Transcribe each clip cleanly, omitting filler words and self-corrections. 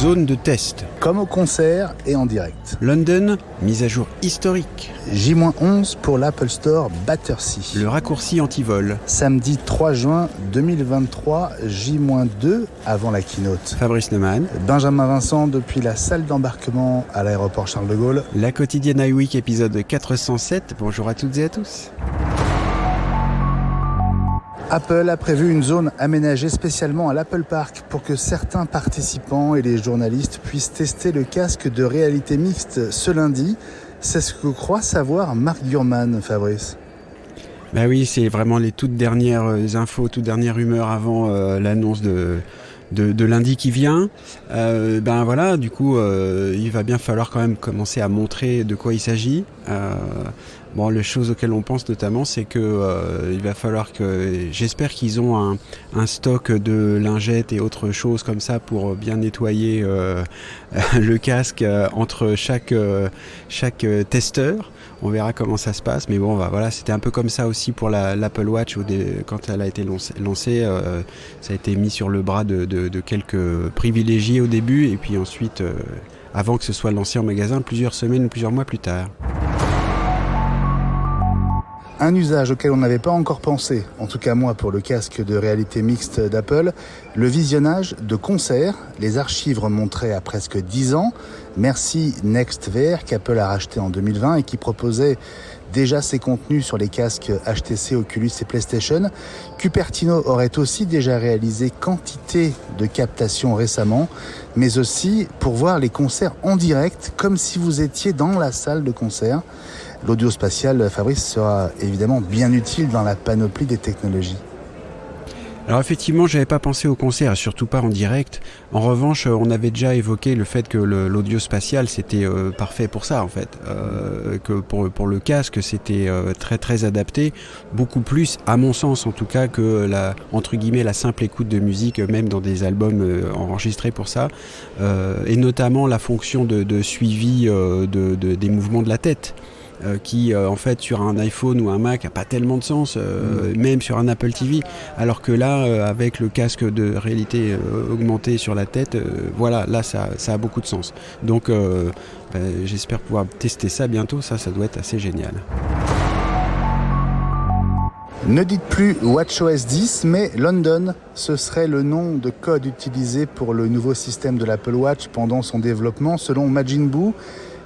zone de test. Comme au concert et en direct. London, mise à jour historique. J-11 pour l'Apple Store Battersea. Le raccourci anti-vol. Samedi 3 juin 2023, J-2 avant la keynote. Fabrice Neumann. Benjamin Vincent depuis la salle d'embarquement à l'aéroport Charles de Gaulle. La quotidienne iWeek épisode 407. Bonjour à toutes et à tous. Apple a prévu une zone aménagée spécialement à l'Apple Park pour que certains participants et les journalistes puissent tester le casque de réalité mixte ce lundi. C'est ce que croit savoir Mark Gurman, Fabrice. Bah oui, c'est vraiment les toutes dernières infos, toutes dernières rumeurs avant l'annonce de lundi qui vient. Ben voilà, du coup, il va bien falloir quand même commencer à montrer de quoi il s'agit. Bon, les choses auxquelles on pense notamment, c'est que il va falloir que, j'espère qu'ils ont un stock de lingettes et autres choses comme ça pour bien nettoyer le casque entre chaque testeur. On verra comment ça se passe, mais bon, voilà, c'était un peu comme ça aussi pour l'Apple Watch quand elle a été lancée. Ça a été mis sur le bras de quelques privilégiés au début, et puis ensuite, avant que ce soit lancé en magasin, plusieurs semaines, plusieurs mois plus tard. Un usage auquel on n'avait pas encore pensé, en tout cas moi pour le casque de réalité mixte d'Apple, le visionnage de concerts. Les archives remonteraient à presque 10 ans. Merci NextVR qu'Apple a racheté en 2020 et qui proposait déjà ses contenus sur les casques HTC, Oculus et PlayStation. Cupertino aurait aussi déjà réalisé quantité de captations récemment, mais aussi pour voir les concerts en direct, comme si vous étiez dans la salle de concert. L'audio spatial, Fabrice, sera évidemment bien utile dans la panoplie des technologies. Alors effectivement, j'avais pas pensé au concert, surtout pas en direct. En revanche, on avait déjà évoqué le fait que l'audio spatial c'était parfait pour ça en fait, que pour le casque c'était très très adapté, beaucoup plus à mon sens en tout cas que entre guillemets la simple écoute de musique, même dans des albums enregistrés pour ça, et notamment la fonction de suivi des mouvements de la tête. Qui en fait sur un iPhone ou un Mac a pas tellement de sens, même sur un Apple TV, alors que là avec le casque de réalité augmentée sur la tête, voilà, là ça a beaucoup de sens. Donc j'espère pouvoir tester ça bientôt, ça doit être assez génial. Ne dites plus WatchOS 10, mais London, ce serait le nom de code utilisé pour le nouveau système de l'Apple Watch pendant son développement, selon Majin Buu,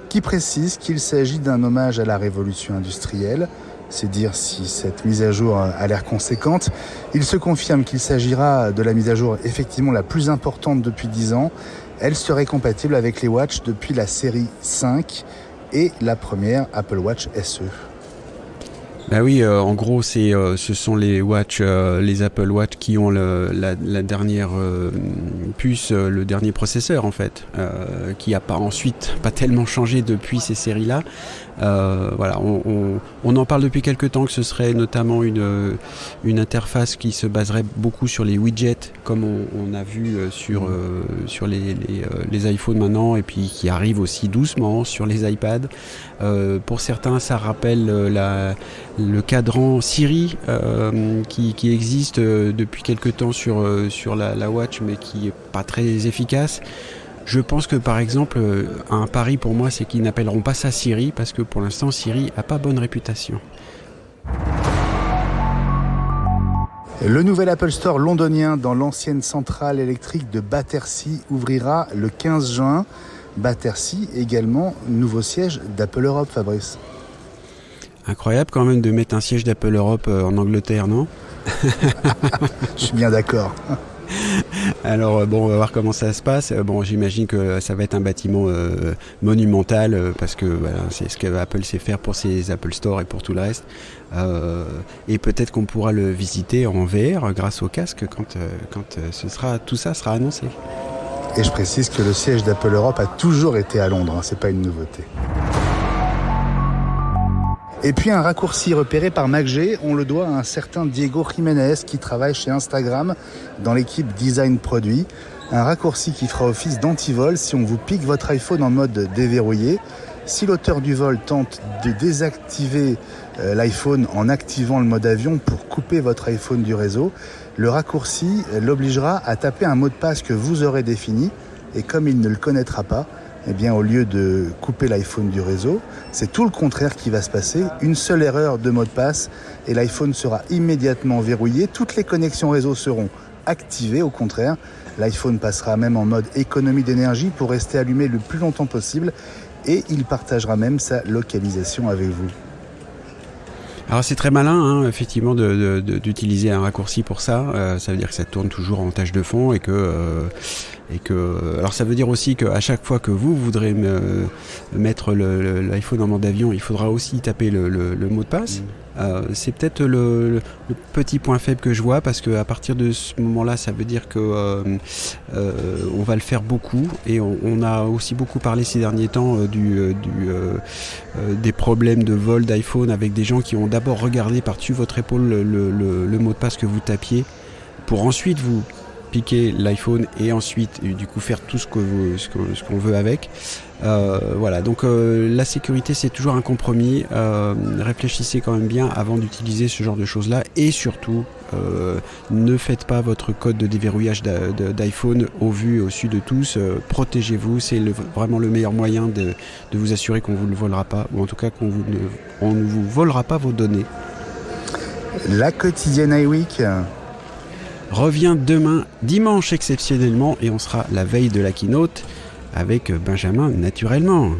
qui précise qu'il s'agit d'un hommage à la révolution industrielle. C'est dire si cette mise à jour a l'air conséquente. Il se confirme qu'il s'agira de la mise à jour effectivement la plus importante depuis 10 ans. Elle serait compatible avec les watches depuis la série 5 et la première Apple Watch SE. Bah oui, en gros, ce sont les Apple Watch qui ont la dernière puce, le dernier processeur en fait, qui a pas tellement changé depuis ces séries-là. Voilà, on en parle depuis quelques temps que ce serait notamment une interface qui se baserait beaucoup sur les widgets, comme on a vu sur les iPhones maintenant, et puis qui arrive aussi doucement sur les iPads. Pour certains, ça rappelle le cadran Siri qui existe depuis quelque temps sur la Watch, mais qui est pas très efficace. Je pense que par exemple, un pari pour moi, c'est qu'ils n'appelleront pas ça Siri, parce que pour l'instant, Siri n'a pas bonne réputation. Le nouvel Apple Store londonien dans l'ancienne centrale électrique de Battersea ouvrira le 15 juin. Battersea également, nouveau siège d'Apple Europe, Fabrice. Incroyable quand même de mettre un siège d'Apple Europe en Angleterre, non ? Je suis bien d'accord. Alors bon, on va voir comment ça se passe. Bon, j'imagine que ça va être un bâtiment monumental, parce que voilà, c'est ce que Apple sait faire pour ses Apple Store et pour tout le reste. Et peut-être qu'on pourra le visiter en VR grâce au casque quand tout ça sera annoncé. Et je précise que le siège d'Apple Europe a toujours été à Londres, c'est pas une nouveauté. Et puis un raccourci repéré par MacG, on le doit à un certain Diego Jiménez qui travaille chez Instagram dans l'équipe design produit. Un raccourci qui fera office d'antivol si on vous pique votre iPhone en mode déverrouillé. Si l'auteur du vol tente de désactiver l'iPhone en activant le mode avion pour couper votre iPhone du réseau, le raccourci l'obligera à taper un mot de passe que vous aurez défini Et comme il ne le connaîtra pas, eh bien, au lieu de couper l'iPhone du réseau, c'est tout le contraire qui va se passer. Une seule erreur de mot de passe et l'iPhone sera immédiatement verrouillé. Toutes les connexions réseau seront activées. Au contraire, l'iPhone passera même en mode économie d'énergie pour rester allumé le plus longtemps possible et il partagera même sa localisation avec vous. Alors c'est très malin, hein, effectivement, d'utiliser un raccourci pour ça. Ça veut dire que ça tourne toujours en tâche de fond et que alors ça veut dire aussi qu'à chaque fois que vous voudrez mettre l'iPhone en mode avion, il faudra aussi taper le mot de passe. C'est peut-être le petit point faible que je vois, parce qu'à partir de ce moment-là, ça veut dire que on va le faire beaucoup, et on a aussi beaucoup parlé ces derniers temps des problèmes de vol d'iPhone, avec des gens qui ont d'abord regardé par-dessus votre épaule le mot de passe que vous tapiez, pour ensuite vous piquer l'iPhone et ensuite du coup faire tout ce qu'on veut avec. Voilà, donc la sécurité, c'est toujours un compromis. Réfléchissez quand même bien avant d'utiliser ce genre de choses là, et surtout ne faites pas votre code de déverrouillage d'iPhone au vu et au su de tous. Protégez-vous, c'est vraiment le meilleur moyen de vous assurer qu'on vous le volera pas, ou en tout cas on ne vous volera pas vos données. La quotidienne iWeek revient demain, dimanche exceptionnellement, et on sera la veille de la keynote avec Benjamin naturellement.